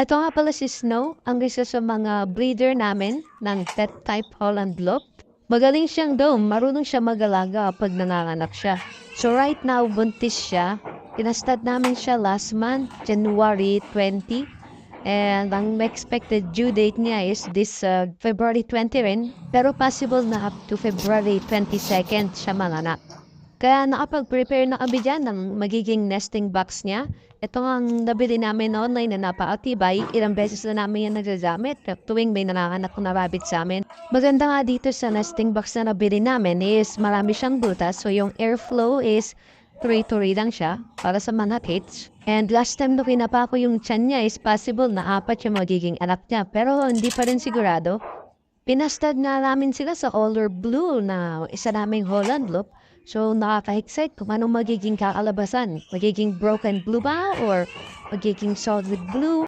Ito nga pala si Snow, ang isa sa mga breeder namin ng pet type Holland Loop. Magaling siyang daw, marunong siya mag-alaga pag nanganganak siya. So right now, buntis siya. Pinastad namin siya last month, January 20. And ang expected due date niya is this February 20 rin. Pero possible na up to February 22nd siya manganak. Kaya nakapag-prepare na kami dyan ng magiging nesting box niya. Ito ang nabili namin online na napakatibay. Ilang beses na namin yan nagagamit tuwing may nanganganak na rabbit sa amin. Maganda nga dito sa nesting box na nabili namin is marami siyang butas. So yung airflow is tuloy-tuloy lang siya para sa mga kids. And last time na pinapa ko yung tiyan niya is possible na 4 yung magiging anak niya. Pero hindi pa rin sigurado. Pinastad na namin sila sa color blue na isa naming Holland Loop. So, nakaka-excite kung anong magiging kakalabasan. Magiging broken blue ba or magiging solid blue?